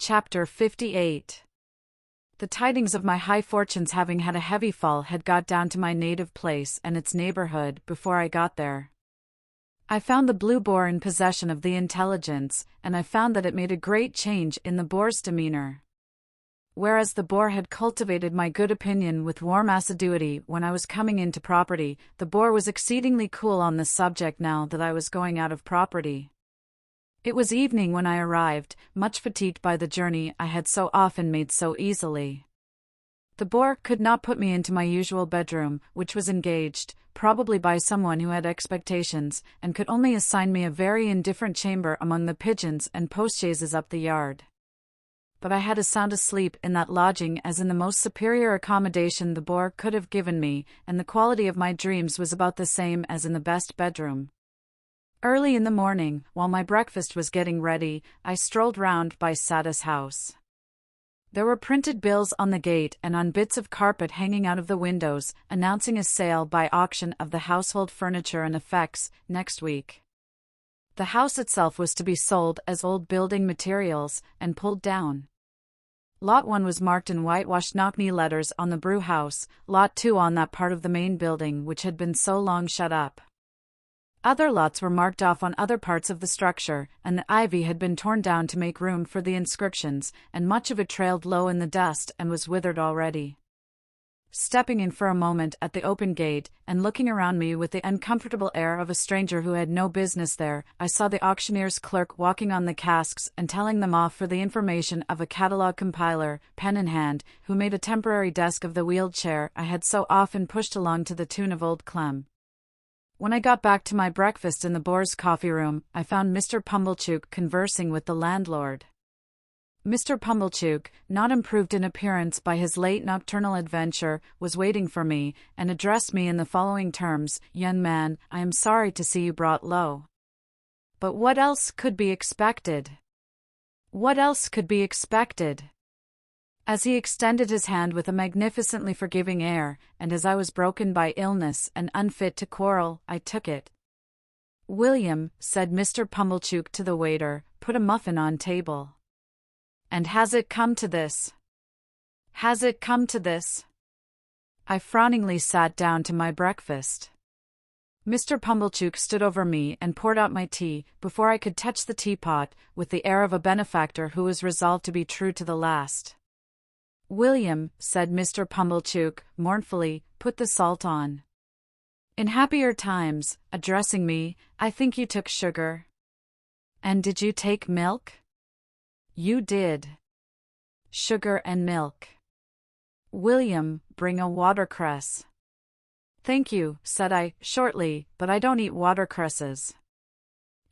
Chapter 58. The tidings of my high fortunes having had a heavy fall had got down to my native place and its neighborhood before I got there. I found the Blue Boar in possession of the intelligence, and I found that it made a great change in the Boar's demeanor. Whereas the Boar had cultivated my good opinion with warm assiduity when I was coming into property, the Boar was exceedingly cool on the subject now that I was going out of property. It was evening when I arrived, much fatigued by the journey I had so often made so easily. The Boar could not put me into my usual bedroom, which was engaged, probably by someone who had expectations, and could only assign me a very indifferent chamber among the pigeons and postchaises up the yard. But I had as sound a sleep in that lodging as in the most superior accommodation the Boar could have given me, and the quality of my dreams was about the same as in the best bedroom. Early in the morning, while my breakfast was getting ready, I strolled round by Sada's house. There were printed bills on the gate and on bits of carpet hanging out of the windows, announcing a sale by auction of the household furniture and effects next week. The house itself was to be sold as old building materials, and pulled down. Lot 1 was marked in whitewashed knock-knee letters on the brew house, Lot 2 on that part of the main building which had been so long shut up. Other lots were marked off on other parts of the structure, and the ivy had been torn down to make room for the inscriptions, and much of it trailed low in the dust and was withered already. Stepping in for a moment at the open gate, and looking around me with the uncomfortable air of a stranger who had no business there, I saw the auctioneer's clerk walking on the casks and telling them off for the information of a catalogue compiler, pen in hand, who made a temporary desk of the wheeled chair I had so often pushed along to the tune of Old Clem. When I got back to my breakfast in the Boar's coffee room, I found Mr. Pumblechook conversing with the landlord. Mr. Pumblechook, not improved in appearance by his late nocturnal adventure, was waiting for me, and addressed me in the following terms: "Young man, I am sorry to see you brought low. But what else could be expected? What else could be expected?" As he extended his hand with a magnificently forgiving air, and as I was broken by illness and unfit to quarrel, I took it. "William," said Mr. Pumblechook to the waiter, "put a muffin on table." "And has it come to this? Has it come to this?" I frowningly sat down to my breakfast. Mr. Pumblechook stood over me and poured out my tea, before I could touch the teapot, with the air of a benefactor who was resolved to be true to the last. "William," said Mr. Pumblechook, mournfully, "put the salt on. In happier times," addressing me, "I think you took sugar. And did you take milk?" "You did. Sugar and milk. William, bring a watercress." "Thank you," said I, shortly, "but I don't eat watercresses."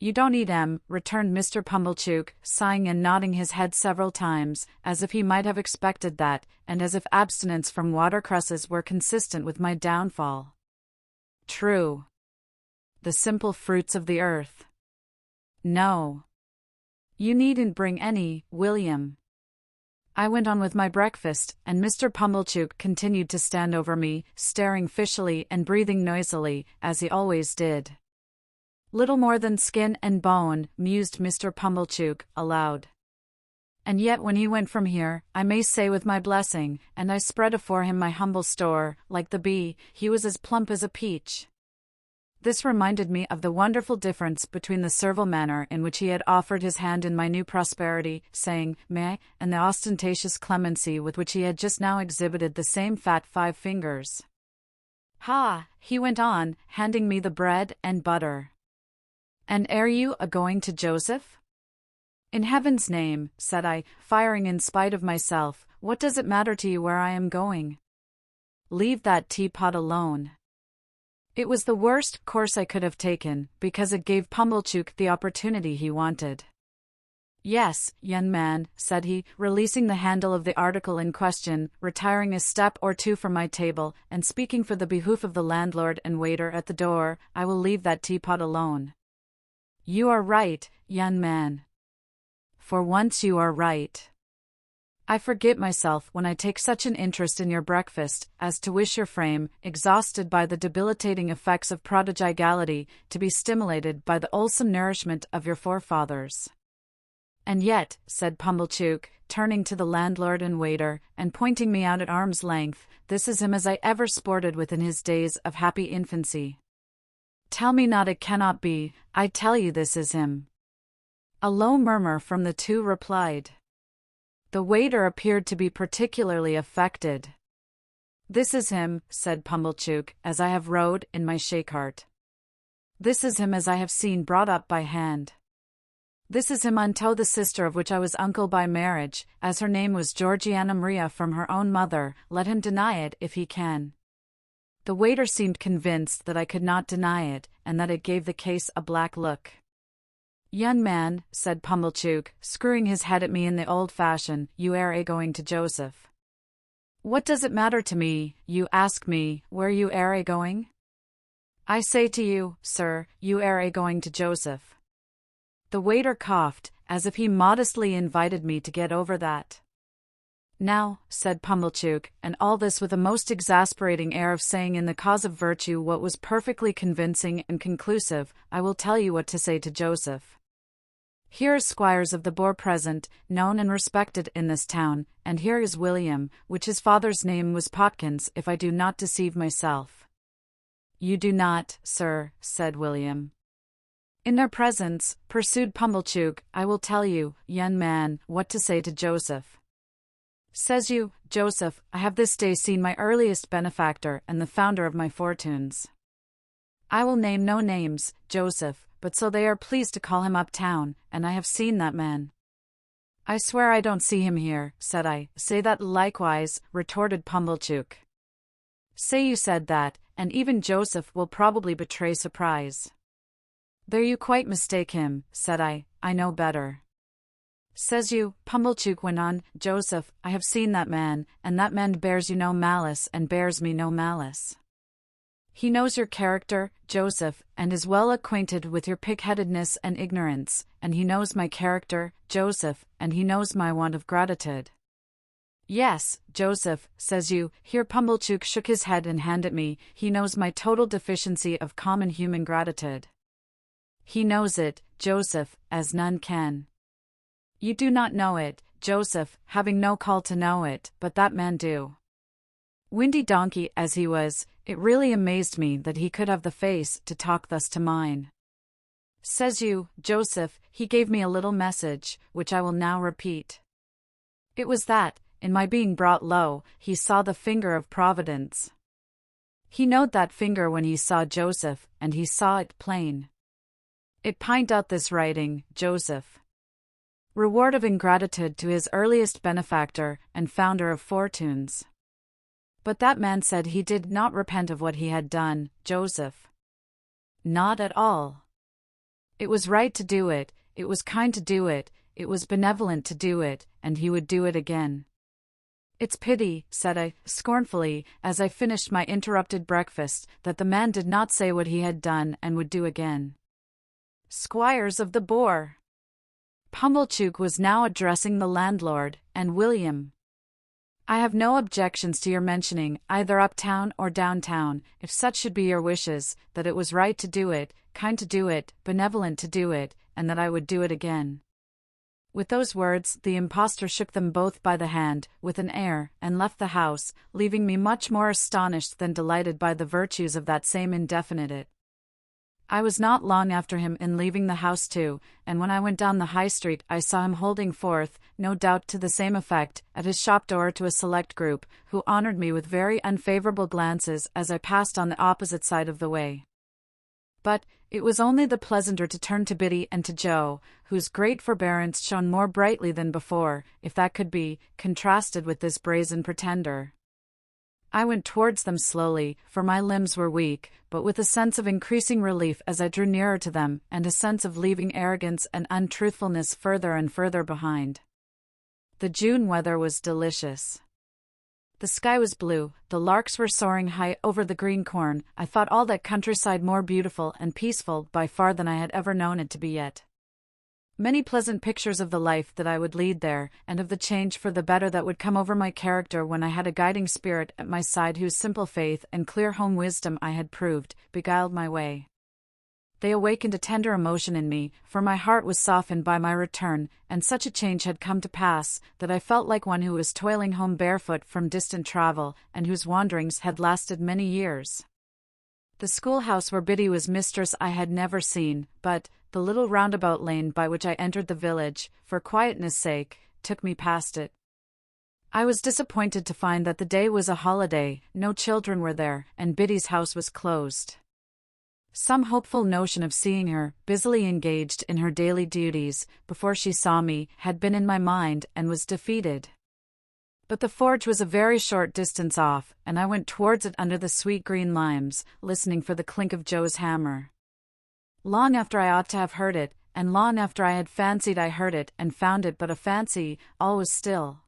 "You don't eat 'em," returned Mr. Pumblechook, sighing and nodding his head several times, as if he might have expected that, and as if abstinence from watercresses were consistent with my downfall. "True. The simple fruits of the earth." "No. You needn't bring any, William." I went on with my breakfast, and Mr. Pumblechook continued to stand over me, staring fishily and breathing noisily, as he always did. "Little more than skin and bone," mused Mr. Pumblechook, aloud. "And yet when he went from here, I may say with my blessing, and I spread afore him my humble store, like the bee, he was as plump as a peach." This reminded me of the wonderful difference between the servile manner in which he had offered his hand in my new prosperity, saying, "May I?" and the ostentatious clemency with which he had just now exhibited the same fat 5 fingers. "Ha," he went on, handing me the bread and butter. "And air you a-going to Joseph?" "In heaven's name," said I, firing in spite of myself, "what does it matter to you where I am going? Leave that teapot alone." It was the worst course I could have taken, because it gave Pumblechook the opportunity he wanted. "Yes, young man," said he, releasing the handle of the article in question, retiring a step or two from my table, and speaking for the behoof of the landlord and waiter at the door, "I will leave that teapot alone." "You are right, young man. For once you are right. I forget myself when I take such an interest in your breakfast, as to wish your frame, exhausted by the debilitating effects of prodigality, to be stimulated by the wholesome nourishment of your forefathers. And yet, said Pumblechook, turning to the landlord and waiter, and pointing me out at arm's length, this is him as I ever sported with in his days of happy infancy. Tell me not it cannot be, I tell you this is him. A low murmur from the two replied. The waiter appeared to be particularly affected. This is him, said Pumblechook, as I have rode in my shake-cart. This is him as I have seen brought up by hand. This is him unto the sister of which I was uncle by marriage, as her name was Georgiana Maria from her own mother, let him deny it if he can. The waiter seemed convinced that I could not deny it, and that it gave the case a black look. Young man, said Pumblechook, screwing his head at me in the old fashion, you are a-going to Joseph. What does it matter to me, you ask me, where you are a-going? I say to you, sir, you are a-going to Joseph. The waiter coughed, as if he modestly invited me to get over that. Now, said Pumblechook, and all this with a most exasperating air of saying in the cause of virtue what was perfectly convincing and conclusive, I will tell you what to say to Joseph. Here are squires of the boar present, known and respected in this town, and here is William, which his father's name was Potkins, if I do not deceive myself. You do not, sir, said William. In their presence, pursued Pumblechook, I will tell you, young man, what to say to Joseph. Says you, Joseph, I have this day seen my earliest benefactor and the founder of my fortunes. I will name no names, Joseph, but so they are pleased to call him uptown, and I have seen that man. I swear I don't see him here, said I. Say that likewise, retorted Pumblechook. Say you said that, and even Joseph will probably betray surprise. There you quite mistake him, said I know better. Says you, Pumblechook went on, Joseph, I have seen that man, and that man bears you no malice and bears me no malice. He knows your character, Joseph, and is well acquainted with your pig-headedness and ignorance, and he knows my character, Joseph, and he knows my want of gratitude. Yes, Joseph, says you, here Pumblechook shook his head and handed me, he knows my total deficiency of common human gratitude. He knows it, Joseph, as none can. You do not know it, Joseph, having no call to know it, but that man do. Windy donkey as he was, it really amazed me that he could have the face to talk thus to mine. Says you, Joseph, he gave me a little message, which I will now repeat. It was that, in my being brought low, he saw the finger of Providence. He knowed that finger when he saw Joseph, and he saw it plain. It pined out this writing, Joseph. Reward of ingratitude to his earliest benefactor, and founder of fortunes. But that man said he did not repent of what he had done, Joseph. Not at all. It was right to do it, it was kind to do it, it was benevolent to do it, and he would do it again. It's pity, said I, scornfully, as I finished my interrupted breakfast, that the man did not say what he had done and would do again. Squires of the boar. Pumblechook was now addressing the landlord, and William. I have no objections to your mentioning, either uptown or downtown, if such should be your wishes, that it was right to do it, kind to do it, benevolent to do it, and that I would do it again. With those words, the impostor shook them both by the hand, with an air, and left the house, leaving me much more astonished than delighted by the virtues of that same indefinite. I was not long after him in leaving the house too, and when I went down the high street I saw him holding forth, no doubt to the same effect, at his shop door to a select group, who honoured me with very unfavourable glances as I passed on the opposite side of the way. But it was only the pleasanter to turn to Biddy and to Joe, whose great forbearance shone more brightly than before, if that could be, contrasted with this brazen pretender. I went towards them slowly, for my limbs were weak, but with a sense of increasing relief as I drew nearer to them, and a sense of leaving arrogance and untruthfulness further and further behind. The June weather was delicious. The sky was blue, the larks were soaring high over the green corn. I thought all that countryside more beautiful and peaceful by far than I had ever known it to be yet. Many pleasant pictures of the life that I would lead there, and of the change for the better that would come over my character when I had a guiding spirit at my side whose simple faith and clear home wisdom I had proved, beguiled my way. They awakened a tender emotion in me, for my heart was softened by my return, and such a change had come to pass, that I felt like one who was toiling home barefoot from distant travel, and whose wanderings had lasted many years. The schoolhouse where Biddy was mistress I had never seen, but the little roundabout lane by which I entered the village, for quietness' sake, took me past it. I was disappointed to find that the day was a holiday, no children were there, and Biddy's house was closed. Some hopeful notion of seeing her, busily engaged in her daily duties, before she saw me, had been in my mind and was defeated. But the forge was a very short distance off, and I went towards it under the sweet green limes, listening for the clink of Joe's hammer. Long after I ought to have heard it, and long after I had fancied I heard it and found it but a fancy, all was still.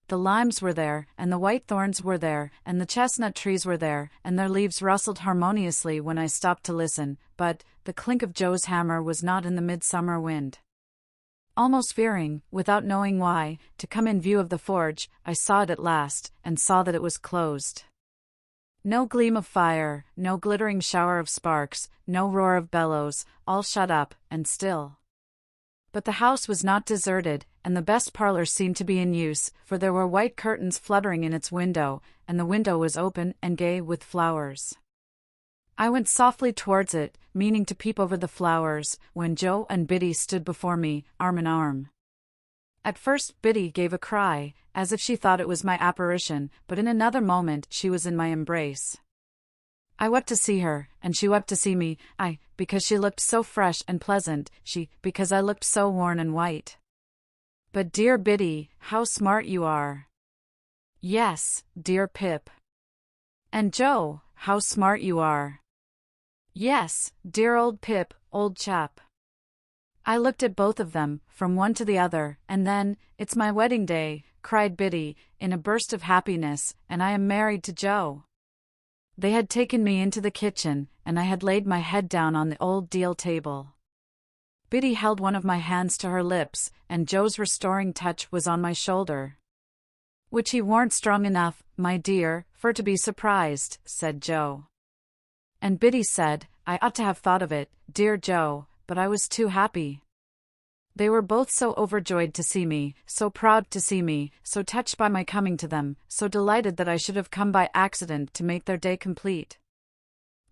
The limes were there, and the white thorns were there, and the chestnut trees were there, and their leaves rustled harmoniously when I stopped to listen, but the clink of Joe's hammer was not in the midsummer wind. Almost fearing, without knowing why, to come in view of the forge, I saw it at last, and saw that it was closed. No gleam of fire, no glittering shower of sparks, no roar of bellows, all shut up, and still. But the house was not deserted, and the best parlor seemed to be in use, for there were white curtains fluttering in its window, and the window was open and gay with flowers. I went softly towards it, meaning to peep over the flowers, when Joe and Biddy stood before me, arm in arm. At first Biddy gave a cry, as if she thought it was my apparition, but in another moment she was in my embrace. I wept to see her, and she wept to see me, I, because she looked so fresh and pleasant, she, because I looked so worn and white. But dear Biddy, how smart you are. Yes, dear Pip. And Joe, how smart you are. Yes, dear old Pip, old chap. I looked at both of them, from one to the other, and then, it's my wedding day, cried Biddy, in a burst of happiness, and I am married to Joe. They had taken me into the kitchen, and I had laid my head down on the old deal table. Biddy held one of my hands to her lips, and Joe's restoring touch was on my shoulder. Which he warn't strong enough, my dear, for to be surprised, said Joe. And Biddy said, I ought to have thought of it, dear Joe, but I was too happy. They were both so overjoyed to see me, so proud to see me, so touched by my coming to them, so delighted that I should have come by accident to make their day complete.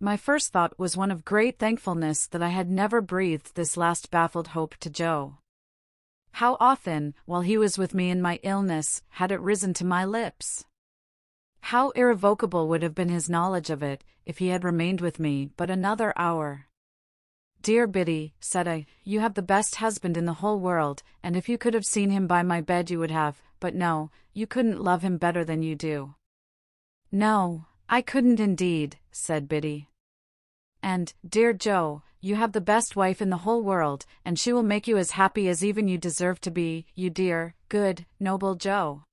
My first thought was one of great thankfulness that I had never breathed this last baffled hope to Joe. How often, while he was with me in my illness, had it risen to my lips? How irrevocable would have been his knowledge of it, if he had remained with me but another hour. Dear Biddy, said I, you have the best husband in the whole world, and if you could have seen him by my bed you would have, but no, you couldn't love him better than you do. No, I couldn't indeed, said Biddy. And, dear Joe, you have the best wife in the whole world, and she will make you as happy as even you deserve to be, you dear, good, noble Joe.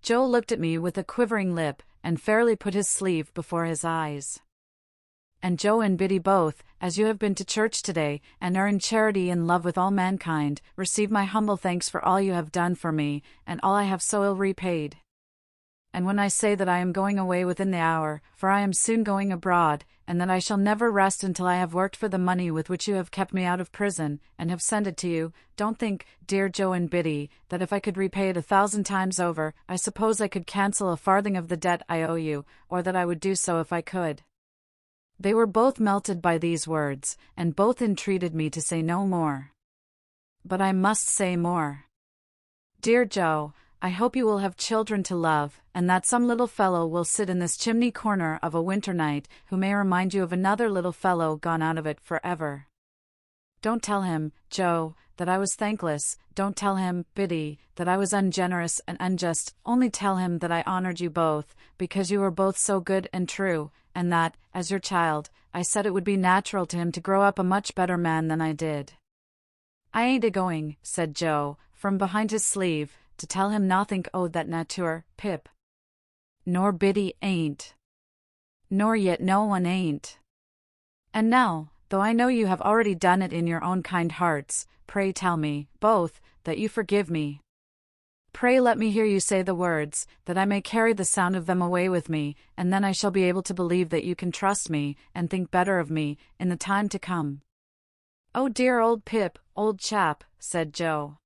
Joe looked at me with a quivering lip, and fairly put his sleeve before his eyes. And Joe and Biddy both, as you have been to church today, and are in charity and love with all mankind, receive my humble thanks for all you have done for me, and all I have so ill repaid. And when I say that I am going away within the hour, for I am soon going abroad, and that I shall never rest until I have worked for the money with which you have kept me out of prison, and have sent it to you, don't think, dear Joe and Biddy, that if I could repay it 1,000 times over, I suppose I could cancel a farthing of the debt I owe you, or that I would do so if I could. They were both melted by these words, and both entreated me to say no more. But I must say more. Dear Joe, I hope you will have children to love, and that some little fellow will sit in this chimney corner of a winter night, who may remind you of another little fellow gone out of it forever. Don't tell him, Joe, that I was thankless, don't tell him, Biddy, that I was ungenerous and unjust, only tell him that I honored you both, because you were both so good and true, and that, as your child, I said it would be natural to him to grow up a much better man than I did. I ain't a-going, said Joe, from behind his sleeve, to tell him nothink o' that nature, Pip. Nor Biddy ain't. Nor yet no one ain't. And now, though I know you have already done it in your own kind hearts, pray tell me, both, that you forgive me. Pray let me hear you say the words, that I may carry the sound of them away with me, and then I shall be able to believe that you can trust me, and think better of me, in the time to come." "Oh dear old Pip, old chap," said Joe.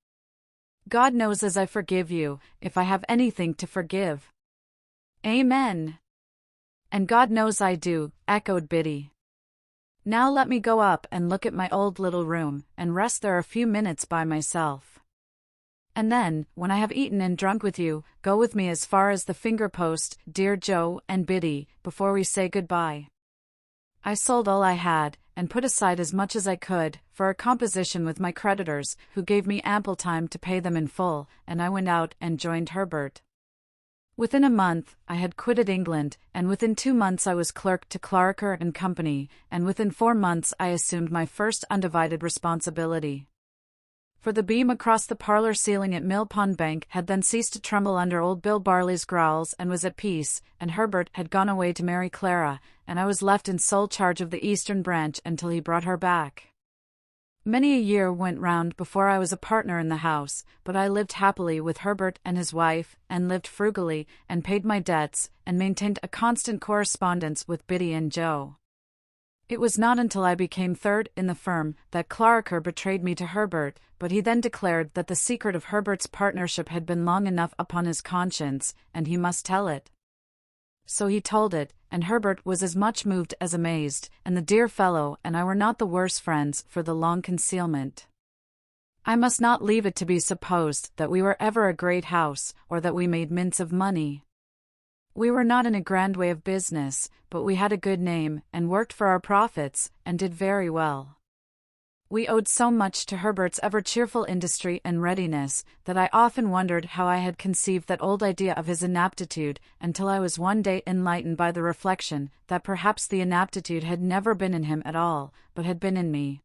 "God knows as I forgive you, if I have anything to forgive." "Amen." "And God knows I do," echoed Biddy. "Now let me go up and look at my old little room, and rest there a few minutes by myself. And then, when I have eaten and drunk with you, go with me as far as the finger-post, dear Joe and Biddy, before we say good-bye." I sold all I had, and put aside as much as I could, for a composition with my creditors, who gave me ample time to pay them in full, and I went out and joined Herbert. Within a month, I had quitted England, and within 2 months I was clerk to Clarker and Company, and within 4 months I assumed my first undivided responsibility. For the beam across the parlor ceiling at Mill Pond Bank had then ceased to tremble under old Bill Barley's growls and was at peace, and Herbert had gone away to marry Clara, and I was left in sole charge of the eastern branch until he brought her back. Many a year went round before I was a partner in the house, but I lived happily with Herbert and his wife, and lived frugally, and paid my debts, and maintained a constant correspondence with Biddy and Joe. It was not until I became third in the firm that Clarker betrayed me to Herbert, but he then declared that the secret of Herbert's partnership had been long enough upon his conscience, and he must tell it. So he told it, and Herbert was as much moved as amazed, and the dear fellow and I were not the worse friends for the long concealment. I must not leave it to be supposed that we were ever a great house, or that we made mince of money. We were not in a grand way of business, but we had a good name, and worked for our profits, and did very well. We owed so much to Herbert's ever-cheerful industry and readiness, that I often wondered how I had conceived that old idea of his inaptitude, until I was one day enlightened by the reflection that perhaps the inaptitude had never been in him at all, but had been in me.